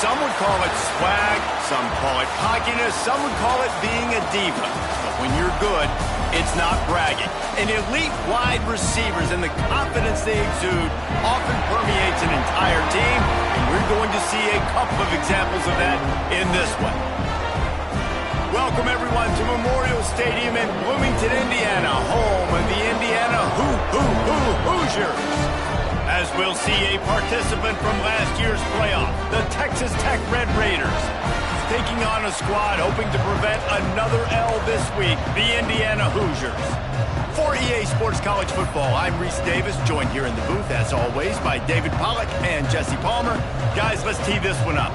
Some would call it swag, some call it cockiness, some would call it being a diva. But when you're good, it's not bragging. And elite wide receivers and the confidence they exude often permeates an entire team, and we're going to see a couple of examples of that in this one. Welcome, everyone, to Memorial Stadium in Bloomington, Indiana, home of the Indiana Hoosiers. As we'll see a participant from last year's playoff, the Texas Tech Red Raiders, taking on a squad hoping to prevent another L this week, the Indiana Hoosiers. For EA Sports College Football, I'm Reese Davis, joined here in the booth, as always, by David Pollack and Jesse Palmer. Guys, let's tee this one up.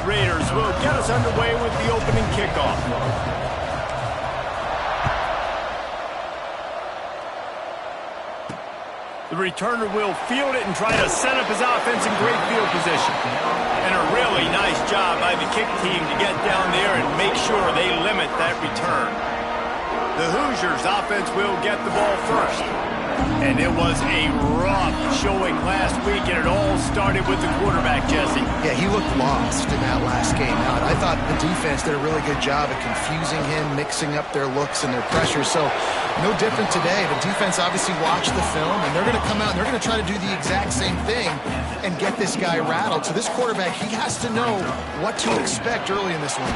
Raiders will get us underway with the opening kickoff. The returner will field it and try to set up his offense in great field position. And a really nice job by the kick team to get down there and make sure they limit that return. The Hoosiers offense will get the ball first. And it was a rough showing last week, and it all started with the quarterback, Jesse. Yeah, he looked lost in that last game out. I thought the defense did a really good job of confusing him, mixing up their looks and their pressure. So no different today. The defense obviously watched the film, and they're going to come out and they're going to try to do the exact same thing and get this guy rattled. So this quarterback, he has to know what to expect early in this one.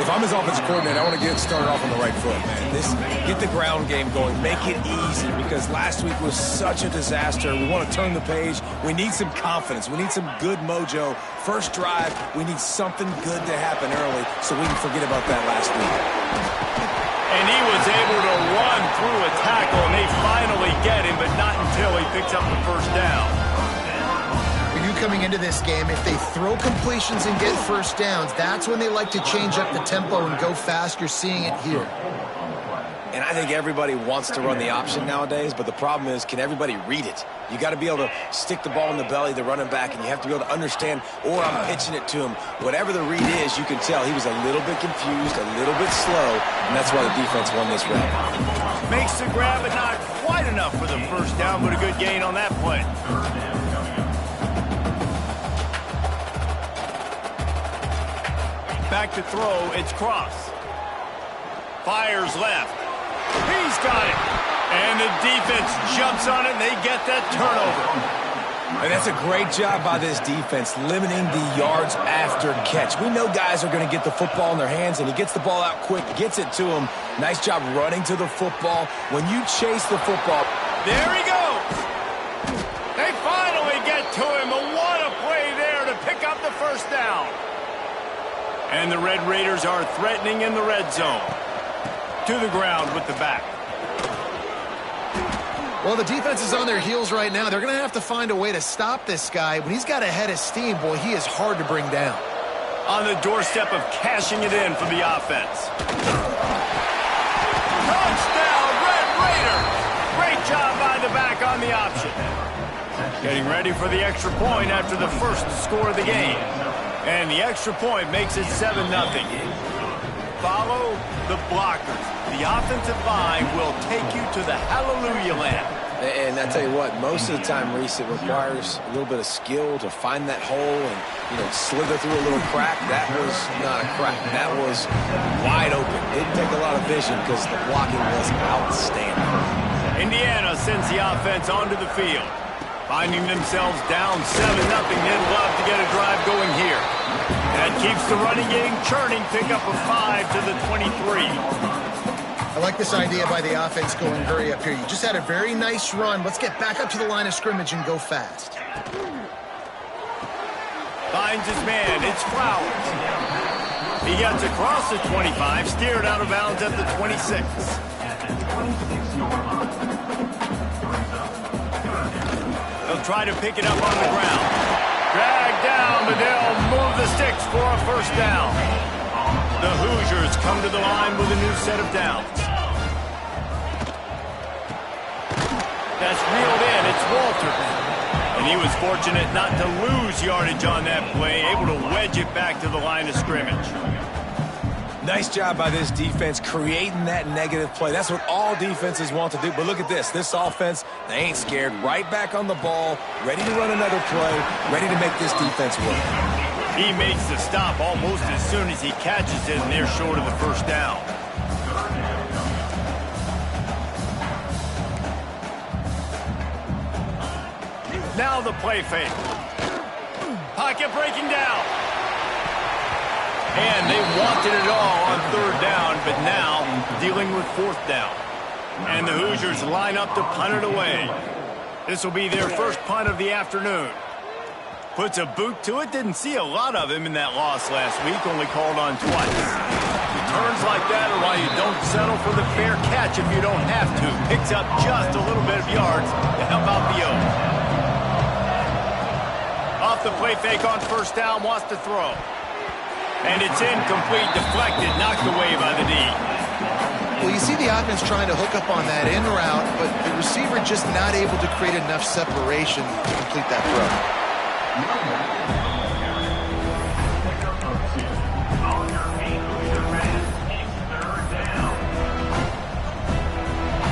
If I'm his offensive coordinator, I want to get started off on the right foot, man. Get the ground game going. Make it easy, because last week was such a disaster. We want to turn the page. We need some confidence. We need some good mojo. First drive, we need something good to happen early so we can forget about that last week. And he was able to run through a tackle, and they finally get him, but not until he picks up the first down. For you coming into this game, if they throw completions and get first downs, that's when they like to change up the tempo and go fast. You're seeing it here. And I think everybody wants to run the option nowadays, but the problem is, can everybody read it? You got to be able to stick the ball in the belly of the running back, and you have to be able to understand, or I'm pitching it to him. Whatever the read is, you can tell he was a little bit confused, a little bit slow, and that's why the defense won this round. Makes the grab, but not quite enough for the first down, but a good gain on that play. Back to throw, it's Cross. Fires left. He's got it. And the defense jumps on it, and they get that turnover. And that's a great job by this defense, limiting the yards after catch. We know guys are going to get the football in their hands, and he gets the ball out quick, gets it to him. Nice job running to the football. When you chase the football. There he goes. They finally get to him. And what a play there to pick up the first down. And the Red Raiders are threatening in the red zone. To the ground with the back. Well, the defense is on their heels right now. They're going to have to find a way to stop this guy. When he's got a head of steam, boy, he is hard to bring down. On the doorstep of cashing it in for the offense. Touchdown, Red Raiders! Great job by the back on the option. Getting ready for the extra point after the first score of the game. And the extra point makes it 7-0. Follow the blockers. The offensive line will take you to the hallelujah land. And I tell you what, most of the time, Reese, it requires a little bit of skill to find that hole and, slither through a little crack. That was not a crack. That was wide open. It didn't take a lot of vision because the blocking was outstanding. Indiana sends the offense onto the field. Finding themselves down 7-0, they'd love to get a drive going here. That keeps the running game churning. Pick up a 5 to the 23. I like this idea by the offense going hurry up here. You just had a very nice run. Let's get back up to the line of scrimmage and go fast. Finds his man. It's Flowers. He gets across the 25, steered out of bounds at the 26. They'll try to pick it up on the ground. Dragged down, but they'll move the sticks for a first down. The Hoosiers come to the line with a new set of downs. That's reeled in. It's Walter. And he was fortunate not to lose yardage on that play, able to wedge it back to the line of scrimmage. Nice job by this defense creating that negative play. That's what all defenses want to do. But look at this. This offense, they ain't scared. Right back on the ball, ready to run another play, ready to make this defense work. He makes the stop almost as soon as he catches it, and they're short of the first down. Now the play fake. Pocket breaking down. And they wanted it all on third down, but now dealing with fourth down. And the Hoosiers line up to punt it away. This will be their first punt of the afternoon. Puts a boot to it. Didn't see a lot of him in that loss last week, only called on twice. Returns like that are why you don't settle for the fair catch if you don't have to. Picks up just a little bit of yards to help out the Oaks. Off the play fake on first down, wants to throw. And it's incomplete, deflected, knocked away by the D. Well, you see the offense trying to hook up on that in route, but the receiver just not able to create enough separation to complete that throw.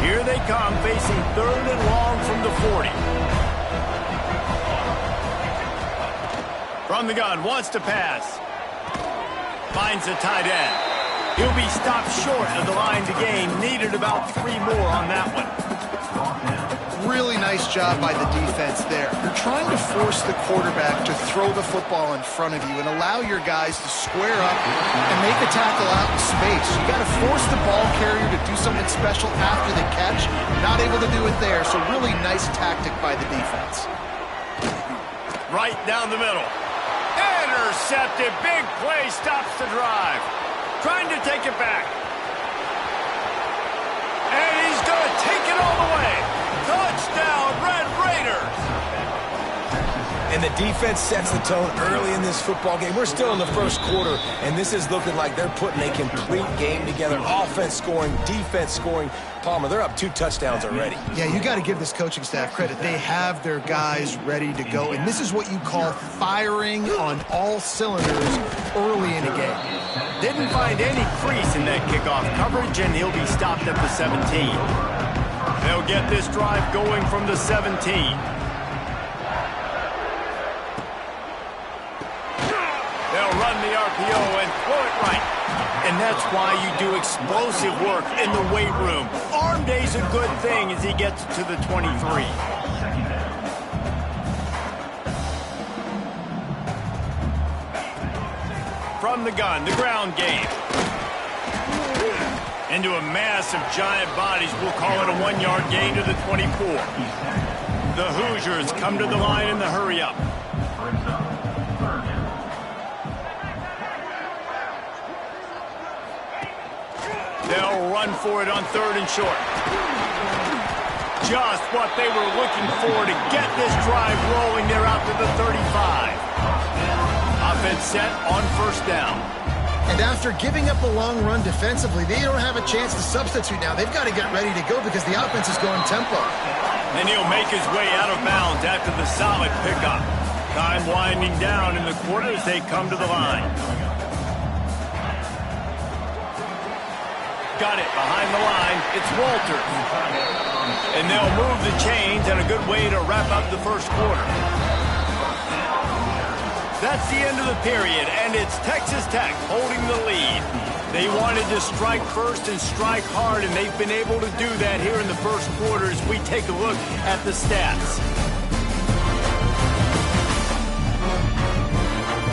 Here they come, facing third and long from the 40. From the gun, wants to pass. Finds the tight end. He'll be stopped short of the line to gain. Needed about 3 more on that one. Really nice job by the defense there. You're trying to force the quarterback to throw the football in front of you and allow your guys to square up and make a tackle out in space. You got to force the ball carrier to do something special after the catch. Not able to do it there, so really nice tactic by the defense. Right down the middle. Intercepted. Big play, stops the drive. Trying to take it back. And he's going to take it all the way. Touchdown, Red Raiders. And the defense sets the tone early in this football game. We're still in the first quarter, and this is looking like they're putting a complete game together. Offense scoring, defense scoring. Palmer, they're up 2 touchdowns already. Yeah, you got to give this coaching staff credit. They have their guys ready to go, and this is what you call firing on all cylinders early in a game. Didn't find any crease in that kickoff coverage, and he'll be stopped at the 17. They'll get this drive going from the 17. They'll run the RPO and throw it right. And that's why you do explosive work in the weight room. Arm day's a good thing as he gets to the 23. From the gun, the ground game. Into a mass of giant bodies, we'll call it a 1-yard gain to the 24. The Hoosiers come to the line in the hurry-up. They'll run for it on third and short. Just what they were looking for to get this drive rolling. They're out to the 35. Offense set on first down. And after giving up a long run defensively, they don't have a chance to substitute now. They've got to get ready to go because the offense is going tempo. And he'll make his way out of bounds after the solid pickup. Time winding down in the quarter as they come to the line. Got it behind the line. It's Walters. And they'll move the chains, and a good way to wrap up the first quarter. That's the end of the period, and it's Texas Tech holding the lead. They wanted to strike first and strike hard, and they've been able to do that here in the first quarter as we take a look at the stats.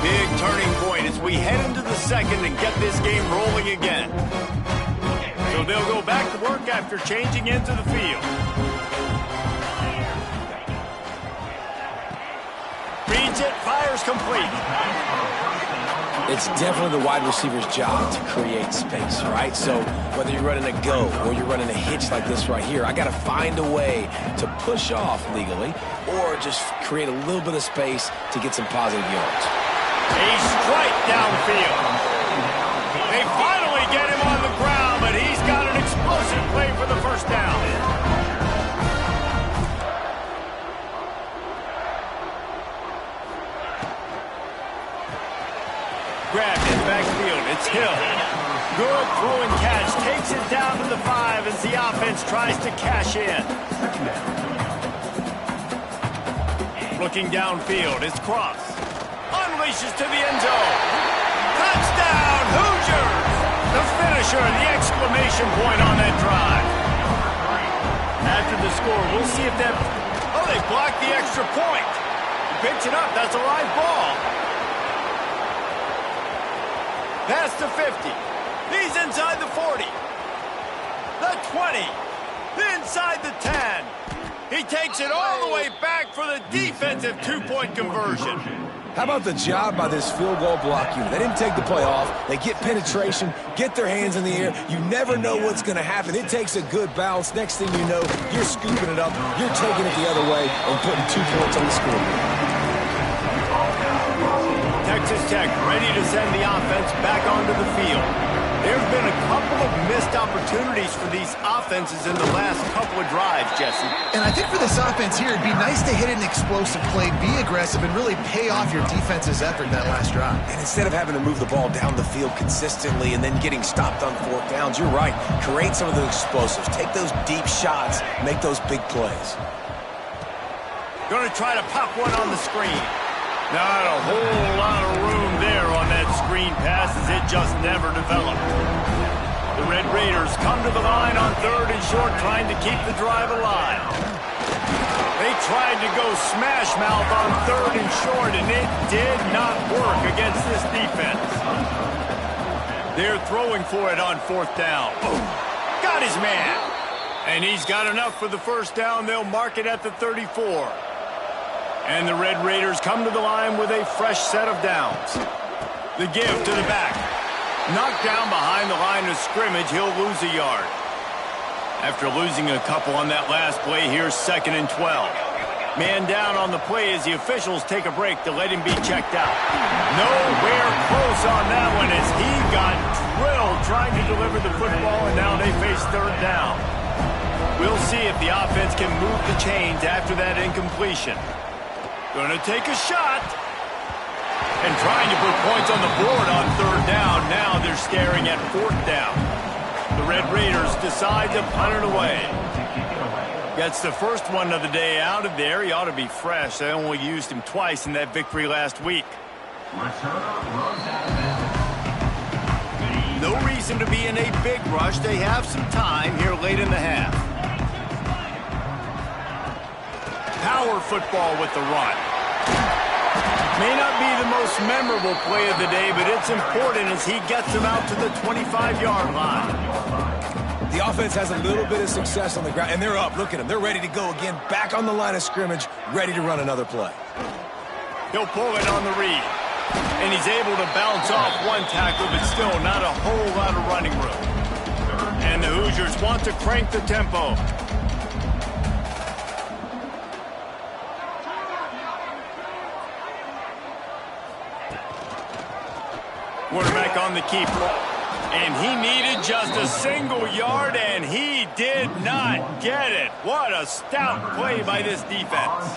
Big turning point as we head into the second and get this game rolling again. So they'll go back to work after changing into the field. Reads it, fires complete. It's definitely the wide receiver's job to create space, right? So whether you're running a go or you're running a hitch like this right here, I got to find a way to push off legally or just create a little bit of space to get some positive yards. A strike downfield. They finally get him on the ground, but he's got an explosive play for the first down. grabbed in the backfield. It's Hill. Good throwing catch. Takes it down to the 5 as the offense tries to cash in. Looking downfield. It's Cross. Unleashes to the end zone. Touchdown, Hoosiers! The finisher, the exclamation point on that drive. After the score, we'll see if that... Oh, they blocked the extra point. He picks it up. That's a live ball. Past the 50. He's inside the 40. The 20. Inside the 10. He takes it all the way back for the defensive two-point conversion. How about the job by this field goal block unit? They didn't take the play off. They get penetration, get their hands in the air. You never know what's going to happen. It takes a good bounce. Next thing you know, you're scooping it up. You're taking it the other way and putting 2 points on the scoreboard. Texas Tech ready to send the offense back onto the field. There's been a couple of missed opportunities for these offenses in the last couple of drives, Jesse. And I think for this offense here, it'd be nice to hit an explosive play, be aggressive, and really pay off your defense's effort that last drive. And instead of having to move the ball down the field consistently and then getting stopped on 4th downs, you're right. Create some of those explosives. Take those deep shots. Make those big plays. Going to try to pop one on the screen. Not a whole lot of room there on that screen pass as it just never developed. The Red Raiders come to the line on 3rd and short, trying to keep the drive alive. They tried to go smash mouth on 3rd and short, and it did not work against this defense. They're throwing for it on 4th down. Boom. Got his man. And he's got enough for the 1st down. They'll mark it at the 34. And the Red Raiders come to the line with a fresh set of downs. The give to the back. Knocked down behind the line of scrimmage, he'll lose a yard. After losing a couple on that last play, here's 2nd and 12. Man down on the play as the officials take a break to let him be checked out. Nowhere close on that one as he got drilled trying to deliver the football, and now they face 3rd down. We'll see if the offense can move the chains after that incompletion. Going to take a shot. And trying to put points on the board on 3rd down. Now they're staring at 4th down. The Red Raiders decide to punt it away. Gets the first one of the day out of there. He ought to be fresh. They only used him twice in that victory last week. No reason to be in a big rush. They have some time here late in the half. Power football with the run. May not be the most memorable play of the day, but it's important as he gets them out to the 25-yard line. The offense has a little bit of success on the ground, and they're up. Look at them. They're ready to go again, back on the line of scrimmage, ready to run another play. He'll pull it on the read, and he's able to bounce off one tackle, but still not a whole lot of running room. And the Hoosiers want to crank the tempo. Quarterback on the keep. And he needed just a single yard, and he did not get it. What a stout play by this defense.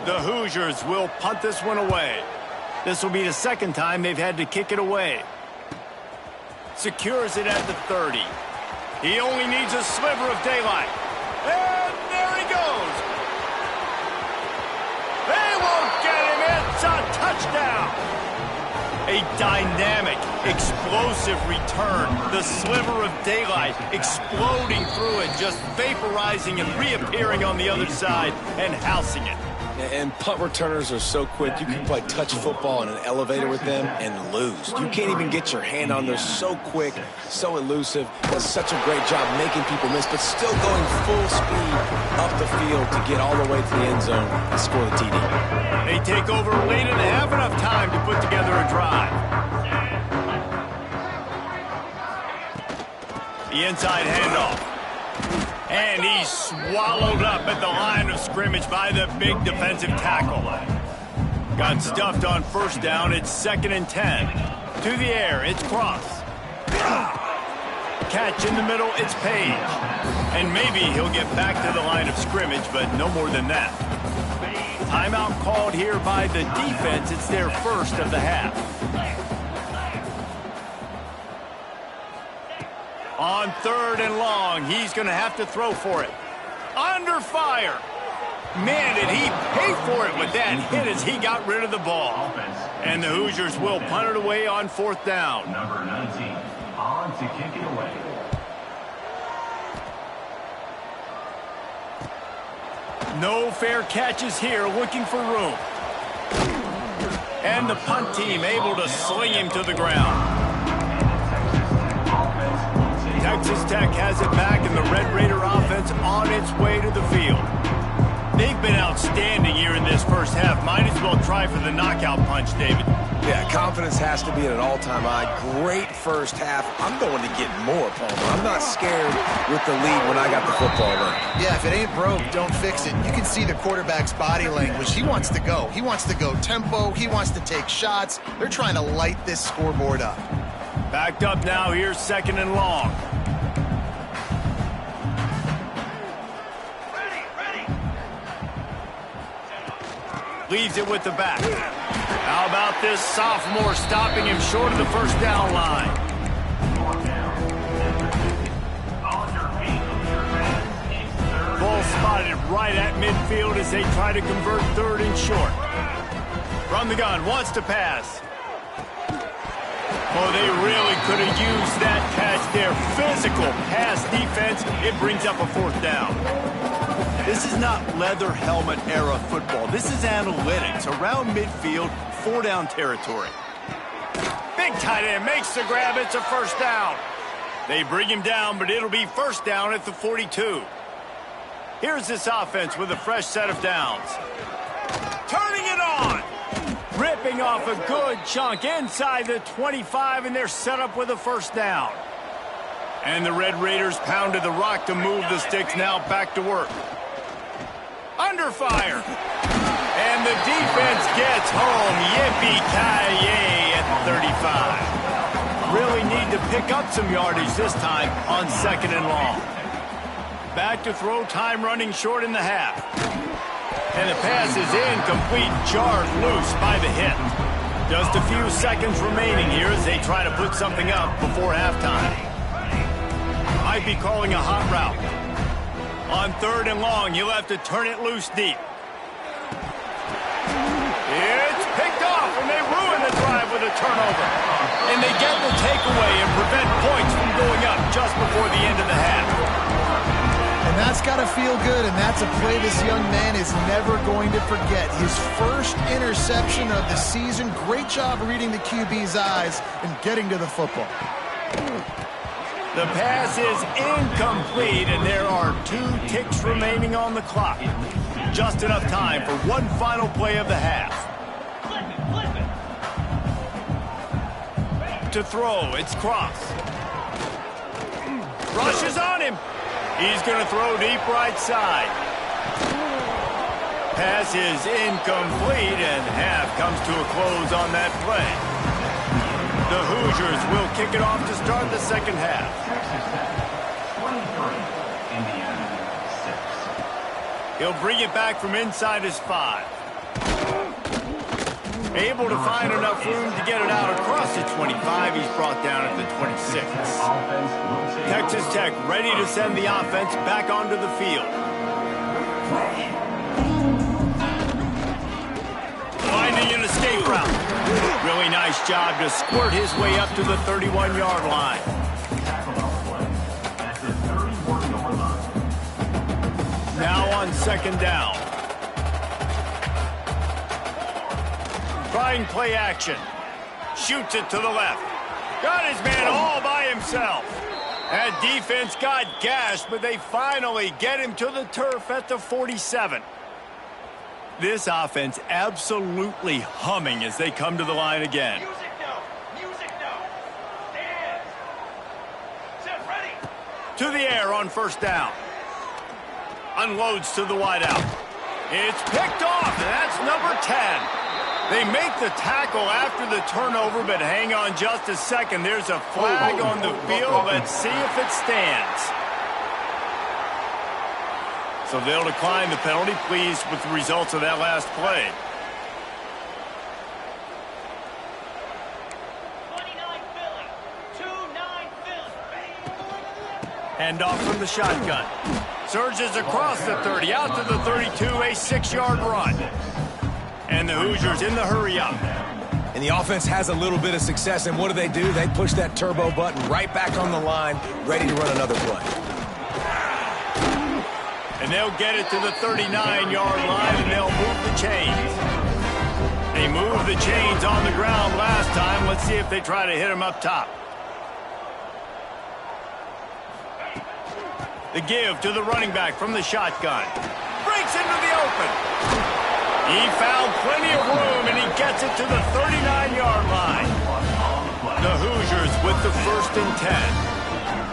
The Hoosiers will punt this one away. This will be the 2nd time they've had to kick it away. Secures it at the 30. He only needs a sliver of daylight. And there he goes. They won't get him. It's a touchdown. A dynamic, explosive return. The sliver of daylight exploding through it, just vaporizing and reappearing on the other side and housing it. And punt returners are so quick. You can play touch football in an elevator with them and lose. You can't even get your hand on those. So quick, so elusive. Does such a great job making people miss, but still going full speed up the field to get all the way to the end zone and score the TD. They take over late and have enough time to put together a drive. The inside handoff. And he's swallowed up at the line of scrimmage by the big defensive tackle. Got stuffed on 1st down. It's 2nd and 10. To the air, it's Cross. Catch in the middle, it's Page. And maybe he'll get back to the line of scrimmage, but no more than that. Timeout called here by the defense. It's their first of the half. On 3rd and long, he's going to have to throw for it. Under fire. Man, did he pay for it with that hit as he got rid of the ball. And the Hoosiers will punt it away on 4th down. Number 19, on to kick it away. No fair catches here, looking for room. And the punt team able to sling him to the ground. Texas Tech has it back, and the Red Raider offense on its way to the field. They've been outstanding here in this first half. Might as well try for the knockout punch, David. Yeah, confidence has to be at an all-time high. Great first half. I'm going to get more, Palmer. I'm not scared with the lead when I got the football running. Yeah, if it ain't broke, don't fix it. You can see the quarterback's body language. He wants to go. He wants to go tempo. He wants to take shots. They're trying to light this scoreboard up. Backed up now. Here's 2nd and long. Leaves it with the back. How about this sophomore stopping him short of the first down line? Ball spotted right at midfield as they try to convert 3rd and short. From the gun, wants to pass. Oh, they really could have used that catch there. Physical pass defense. It brings up a 4th down. This is not leather helmet era football. This is analytics. Around midfield, 4-down territory. Big tight end makes the grab. It's a 1st down. They bring him down, but it'll be 1st down at the 42. Here's this offense with a fresh set of downs. Turning it on. Ripping off a good chunk inside the 25, and they're set up with a 1st down. And the Red Raiders pounded the rock to move the sticks. Now back to work. Under fire. And the defense gets home. Yippee-ki-yay at 35. Really need to pick up some yardage this time on 2nd and long. Back to throw, time running short in the half. And the pass is incomplete, jarred loose by the hit. Just a few seconds remaining here as they try to put something up before halftime. Might be calling a hot route. On 3rd and long, you'll have to turn it loose deep. It's picked off, and they ruin the drive with a turnover. And they get the takeaway and prevent points from going up just before the end of the half. And that's got to feel good, and that's a play this young man is never going to forget. His first interception of the season. Great job reading the QB's eyes and getting to the football. The pass is incomplete, and there are 2 ticks remaining on the clock. Just enough time for one final play of the half. To throw, it's Cross. Rushes on him. He's going to throw deep right side. Pass is incomplete, and half comes to a close on that play. The Hoosiers will kick it off to start the 2nd half. 23, Indiana 6. He'll bring it back from inside his 5. Able to find enough room to get it out across the 25. He's brought down at the 26. Texas Tech ready to send the offense back onto the field. Finding an escape route. Really nice job to squirt his way up to the 31-yard line. Now on 2nd down. Trying play action. Shoots it to the left. Got his man all by himself. That defense got gashed, but they finally get him to the turf at the 47. This offense absolutely humming as they come to the line again. Music now. Music now. Stand. Set ready. To the air on 1st down. Unloads to the wideout. It's picked off, and that's number 10. They make the tackle after the turnover, but hang on just a second. There's a flag on the field. Let's see if it stands. So they'll decline the penalty. Pleased with the results of that last play. 29 Philly. 2-9 Philly. Hand off from the shotgun. Surges across the 30, out to the 32, a 6-yard run. And the Hoosiers in the hurry-up. And the offense has a little bit of success, and what do? They push that turbo button right back on the line, ready to run another play. And they'll get it to the 39-yard line, and they'll move the chains. They moved the chains on the ground last time. Let's see if they try to hit them up top. The give to the running back from the shotgun. Breaks into the open. He found plenty of room, and he gets it to the 39-yard line. The Hoosiers with the 1st and 10.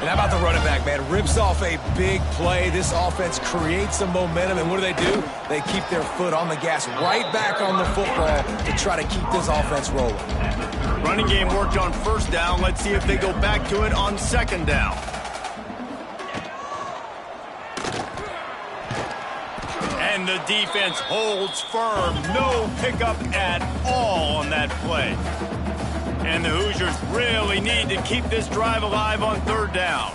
And how about the running back, man? Rips off a big play. This offense creates some momentum, and what do? They keep their foot on the gas, right back on the football to try to keep this offense rolling. Running game worked on 1st down. Let's see if they go back to it on 2nd down. And the defense holds firm. No pickup at all on that play. And the Hoosiers really need to keep this drive alive on 3rd down.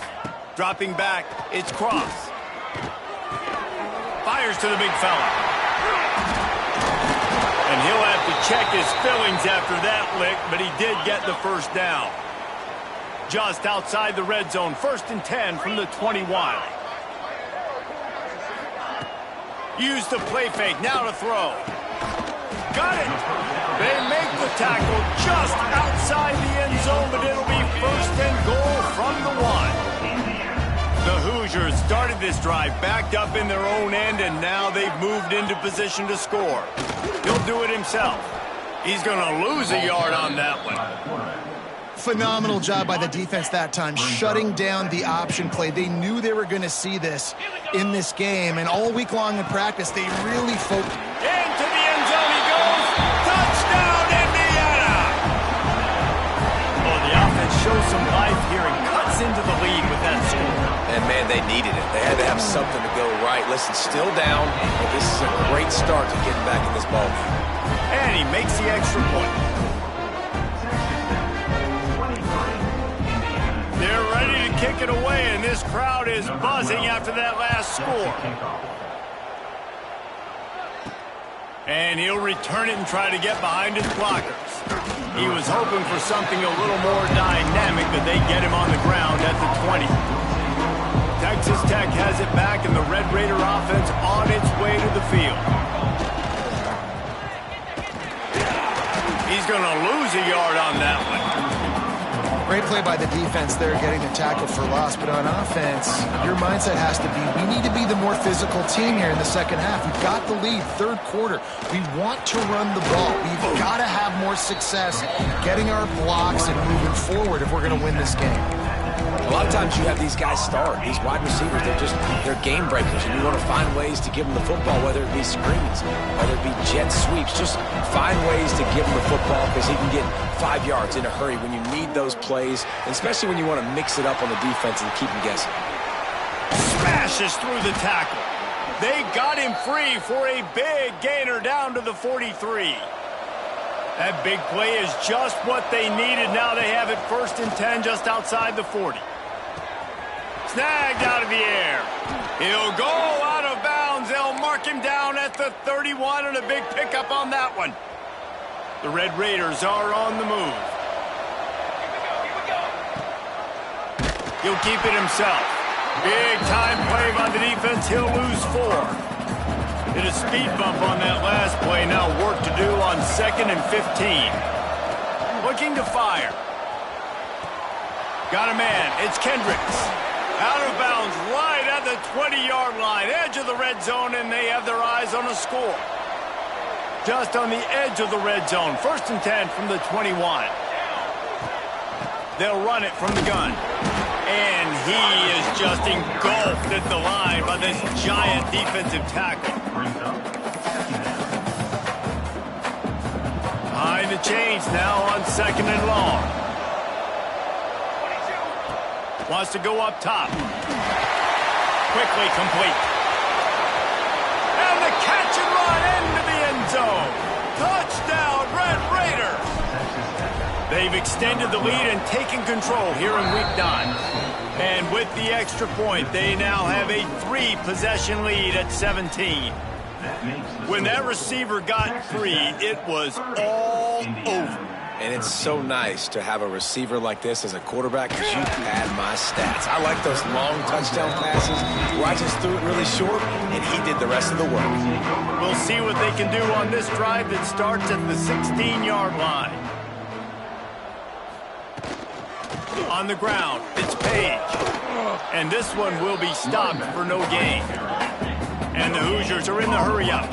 Dropping back, it's Cross. Fires to the big fella. And he'll have to check his fillings after that lick, but he did get the 1st down. Just outside the red zone, 1st and 10 from the 21. Use the play fake, now to throw. Got it! They make the tackle just outside the end zone, but it'll be 1st and goal from the 1. The Hoosiers started this drive backed up in their own end, and now they've moved into position to score. He'll do it himself. He's going to lose a yard on that one. Phenomenal job by the defense that time, shutting down the option play. They knew they were going to see this in this game, and all week long in practice, they really focused. Into the end zone he goes. Touchdown, Indiana! Oh, the offense shows some life here and cuts into the lead with that score. And, man, they needed it. They had to have something to go right. Listen, still down, but this is a great start to getting back in this ball game. And he makes the extra point. They're ready to kick it away, and this crowd is buzzing after that last score. And he'll return it and try to get behind his blockers. He was hoping for something a little more dynamic, but they get him on the ground at the 20. Texas Tech has it back, and the Red Raider offense on its way to the field. He's going to lose a yard on that one. Great play by the defense there, getting the tackle for loss. But on offense, your mindset has to be, we need to be the more physical team here in the 2nd half. We've got the lead, 3rd quarter. We want to run the ball. We've got to have more success getting our blocks and moving forward if we're going to win this game. A lot of times you have these guys start, these wide receivers, they're game breakers, and you want to find ways to give them the football, whether it be screens, whether it be jet sweeps. Just find ways to give him the football because he can get 5 yards in a hurry when you need those plays, and especially when you want to mix it up on the defense and keep them guessing. Smashes through the tackle. They got him free for a big gainer down to the 43. That big play is just what they needed. Now they have it 1st and 10 just outside the 40. Snagged out of the air. He'll go out of bounds. They'll mark him down at the 31, and a big pickup on that one. The Red Raiders are on the move. He'll keep it himself. Big time play by the defense. He'll lose 4. Hit a speed bump on that last play. Now work to do on 2nd and 15. Looking to fire. Got a man. It's Kendricks. Out of bounds right at the 20-yard line. Edge of the red zone, and they have their eyes on a score. Just on the edge of the red zone. 1st and 10 from the 21. They'll run it from the gun. And he is just engulfed at the line by this giant defensive tackle. Behind the chains now on 2nd and long. Wants to go up top. Quickly complete. And the catch and run into the end zone. Touchdown, Red Raiders. They've extended the lead and taken control here in Week 9. And with the extra point, they now have a 3-possession lead at 17. When that receiver got free, it was all over. And it's so nice to have a receiver like this as a quarterback because you pad my stats. I like those long touchdown passes where I just threw it really short and he did the rest of the work. We'll see what they can do on this drive that starts at the 16-yard line. On the ground, it's Page. And this one will be stopped for no gain. And the Hoosiers are in the hurry-up.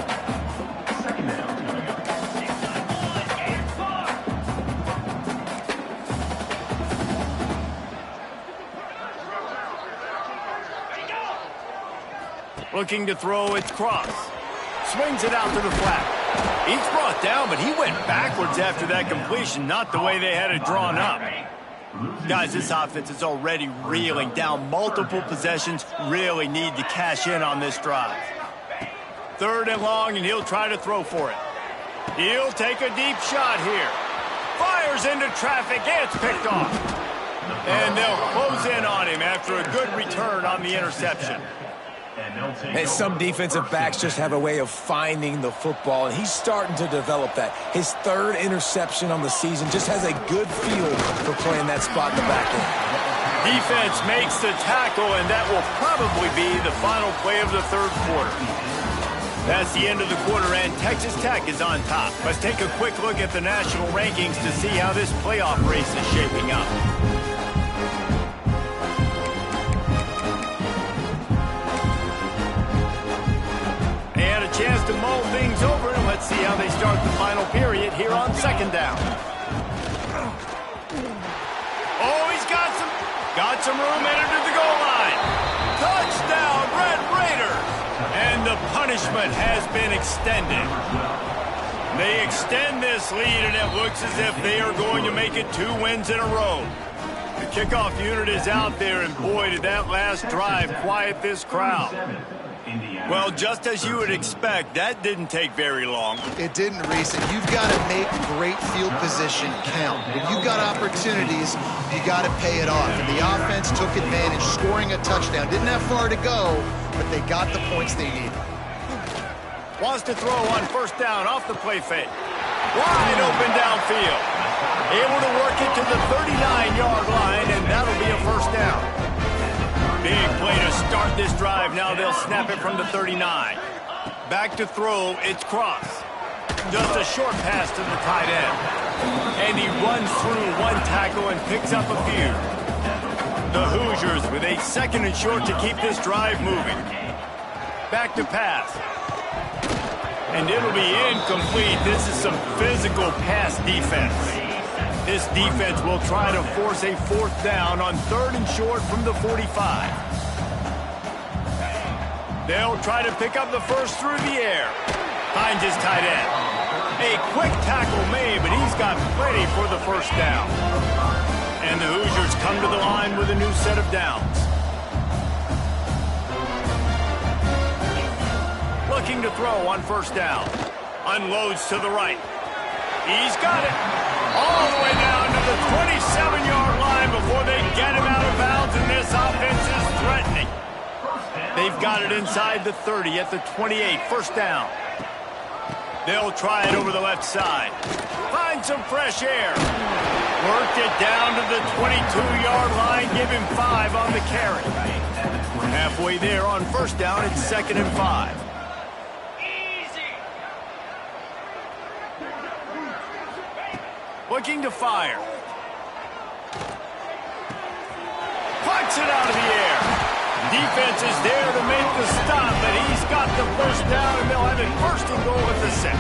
Looking to throw, it's Cross. Swings it out to the flat. He's brought down, but he went backwards after that completion, not the way they had it drawn up. Guys, this offense is already reeling down multiple possessions, really need to cash in on this drive. 3rd and long, and he'll try to throw for it. He'll take a deep shot here. Fires into traffic, and it's picked off. And they'll close in on him after a good return on the interception. And some defensive backs just have a way of finding the football, and he's starting to develop that. His 3rd interception on the season just has a good feel for playing that spot in the back end. Defense makes the tackle, and that will probably be the final play of the 3rd quarter. That's the end of the quarter, and Texas Tech is on top. Let's take a quick look at the national rankings to see how this playoff race is shaping up. Chance to mull things over, and let's see how they start the final period here on 2nd down. Oh, he's got some room headed to the goal line. Touchdown, Red Raiders! And the punishment has been extended. They extend this lead, and it looks as if they are going to make it 2 wins in a row. The kickoff unit is out there, and boy, did that last drive quiet this crowd. Well, just as you would expect, that didn't take very long. It didn't, Reese. And you've got to make great field position count. When you've got opportunities, you got to pay it off. And the offense took advantage, scoring a touchdown. Didn't have far to go, but they got the points they needed. Wants to throw on 1st down off the play fake. Wide open downfield. Able to work it to the 39-yard line, and that'll be a 1st down. Big play to start this drive. Now they'll snap it from the 39. Back to throw, it's Cross. Just a short pass to the tight end. And he runs through 1 tackle and picks up a few. The Hoosiers with a 2nd and short to keep this drive moving. Back to pass. And it'll be incomplete. This is some physical pass defense. This defense will try to force a 4th down on 3rd and short from the 45. They'll try to pick up the first through the air. Finds his tight end. A quick tackle made, but he's got plenty for the 1st down. And the Hoosiers come to the line with a new set of downs. Looking to throw on 1st down. Unloads to the right. He's got it. All the way down to the 27-yard line before they get him out of bounds, and this offense is threatening. They've got it inside the 30 at the 28, 1st down. They'll try it over the left side. Find some fresh air. Worked it down to the 22-yard line, give him 5 on the carry. Halfway there on 1st down, it's 2nd and 5. Looking to fire. Pucks it out of the air. Defense is there to make the stop, but he's got the 1st down, and they'll have it 1st and goal at the 6.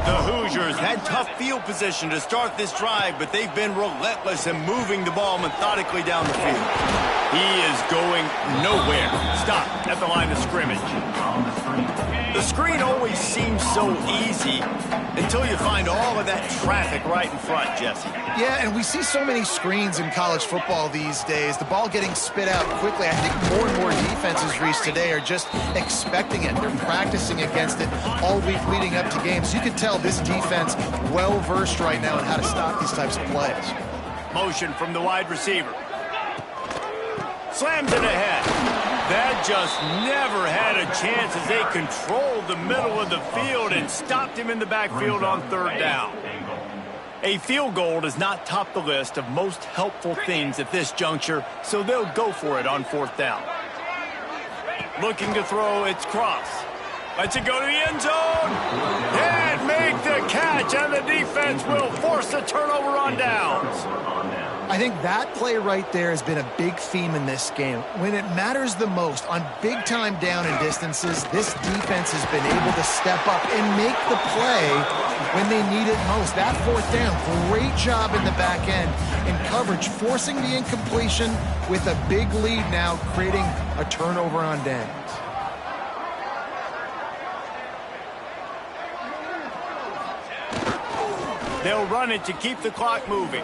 The Hoosiers had tough field position to start this drive, but they've been relentless in moving the ball methodically down the field. He is going nowhere. Stop at the line of scrimmage. The screen always seems so easy until you find all of that traffic right in front, Jesse. Yeah, and we see so many screens in college football these days. The ball getting spit out quickly. I think more and more defenses, Reese, today are just expecting it. They're practicing against it all week leading up to games. You can tell this defense well-versed right now in how to stop these types of plays. Motion from the wide receiver. Slams it ahead. That just never had a chance as they controlled the middle of the field and stopped him in the backfield on third down. A field goal does not top the list of most helpful things at this juncture, so they'll go for it on fourth down. Looking to throw, it's Cross. Lets it go to the end zone. Can't make the catch, and the defense will force the turnover on downs. I think that play right there has been a big theme in this game. When it matters the most, on big-time down and distances, this defense has been able to step up and make the play when they need it most. That fourth down, great job in the back end in coverage, forcing the incompletion with a big lead now, creating a turnover on downs. They'll run it to keep the clock moving.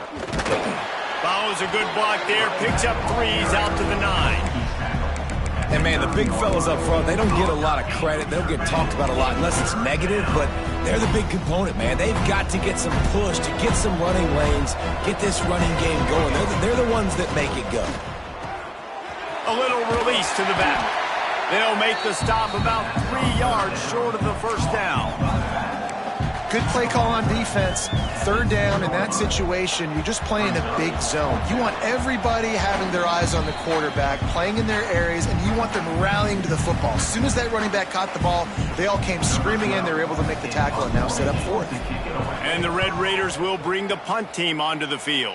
Follows a good block there, picks up 3s out to the 9. And, man, the big fellas up front, they don't get a lot of credit. They don't get talked about a lot unless it's negative, but they're the big component, man. They've got to get some push, to get some running lanes, get this running game going. They're the ones that make it go. A little release to the back. They'll make the stop about 3 yards short of the first down. Good play call on defense. Third down in that situation, you're just playing a big zone. You want everybody having their eyes on the quarterback, playing in their areas, and you want them rallying to the football. As soon as that running back caught the ball, they all came screaming in. They were able to make the tackle and now set up fourth. And the Red Raiders will bring the punt team onto the field.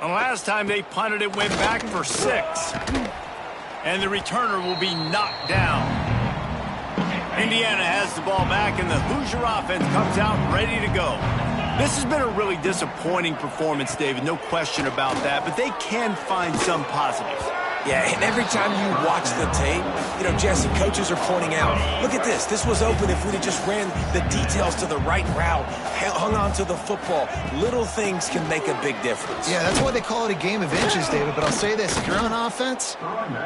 The last time they punted, it went back for 6. And the returner will be knocked down. Indiana has the ball back, and the Hoosier offense comes out ready to go. This has been a really disappointing performance, David, no question about that, but they can find some positives. Yeah, and every time you watch the tape, Jesse, coaches are pointing out, look at this. This was open if we'd have just ran the details to the right route, hung on to the football. Little things can make a big difference. Yeah, that's why they call it a game of inches, David. But I'll say this, if you're on offense,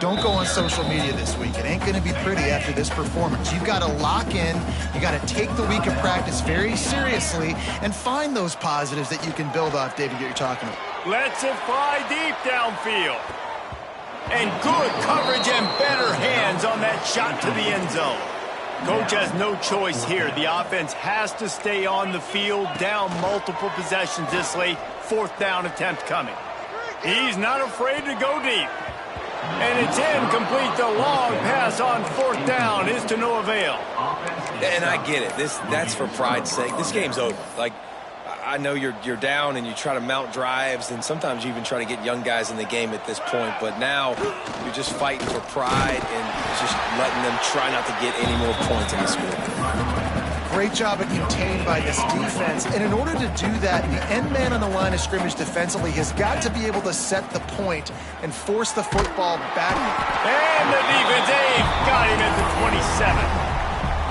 don't go on social media this week. It ain't going to be pretty after this performance. You've got to lock in. You got to take the week of practice very seriously and find those positives that you can build off, David, that you're talking about. Lets it fly deep downfield. And good coverage and better hands on that shot to the end zone. Coach has no choice here. The offense has to stay on the field, down multiple possessions this late. Fourth down attempt coming. He's not afraid to go deep. And it's incomplete. The long pass on fourth down is to no avail. And I get it. That's for pride's sake. This game's over. Like, I know you're down and you try to mount drives, and sometimes you even try to get young guys in the game at this point. But now you're just fighting for pride and just letting them try not to get any more points in the score. Great job at containing by this defense. And in order to do that, the end man on the line of scrimmage defensively has got to be able to set the point and force the football back. And the defense got him at the 27.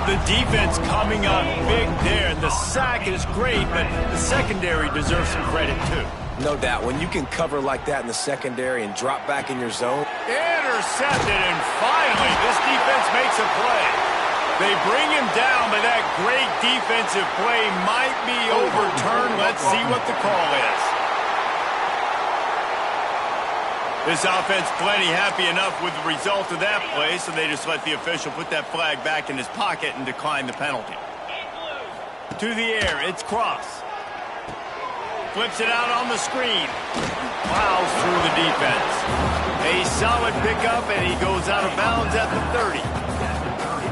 The defense coming up big there. The sack is great, but the secondary deserves some credit too. No doubt. When you can cover like that in the secondary and drop back in your zone. Intercepted, and finally this defense makes a play. They bring him down, but that great defensive play might be overturned. Let's see what the call is. This offense plenty happy enough with the result of that play, so they just let the official put that flag back in his pocket and decline the penalty. To the air, it's Cross. Flips it out on the screen. Plows through the defense. A solid pickup, and he goes out of bounds at the 30.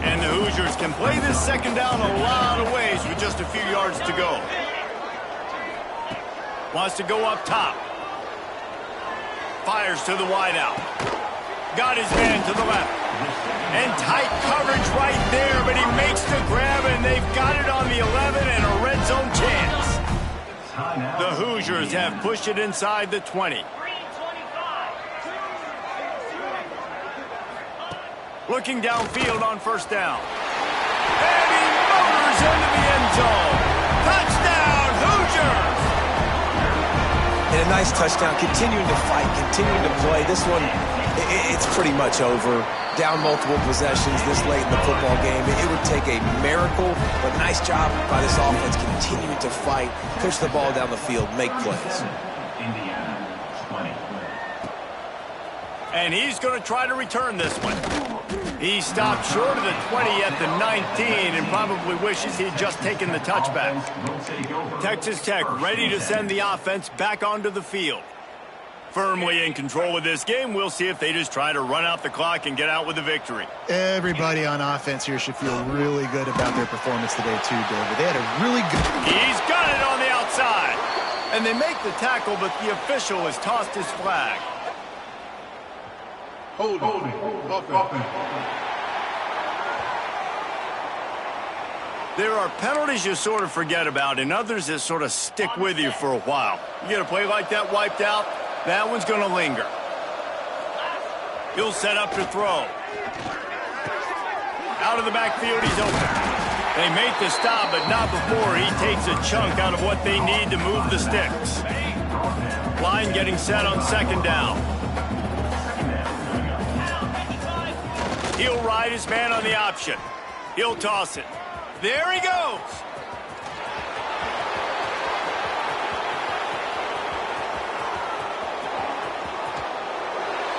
And the Hoosiers can play this second down a lot of ways with just a few yards to go. Wants to go up top. Fires to the wideout. Got his man to the left. And tight coverage right there, but he makes the grab, and they've got it on the 11 and a red zone chance. The Hoosiers have pushed it inside the 20. Looking downfield on first down. And he motors into the end zone. Touchdown, Hoosiers! And a nice touchdown, continuing to fight, continuing to play. This one, it's pretty much over. Down multiple possessions this late in the football game. It would take a miracle, but nice job by this offense continuing to fight, push the ball down the field, make plays. And he's going to try to return this one. He stopped short of the 20 at the 19 and probably wishes he'd just taken the touchback. Texas Tech ready to send the offense back onto the field. Firmly in control of this game. We'll see if they just try to run out the clock and get out with a victory. Everybody on offense here should feel really good about their performance today too, David. They had a really good... He's got it on the outside. And they make the tackle, but the official has tossed his flag. Holding. There are penalties you sort of forget about and others that sort of stick with you for a while. You get a play like that wiped out, that one's going to linger. He'll set up to throw. Out of the backfield, he's open. They make the stop, but not before he takes a chunk out of what they need to move the sticks. Line getting set on second down. He'll ride his man on the option. He'll toss it. There he goes.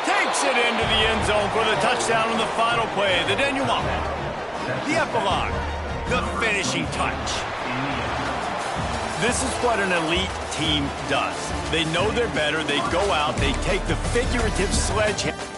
Takes it into the end zone for the touchdown on the final play. The denouement. The epilogue. The finishing touch. This is what an elite team does. They know they're better. They go out. They take the figurative sledgehammer.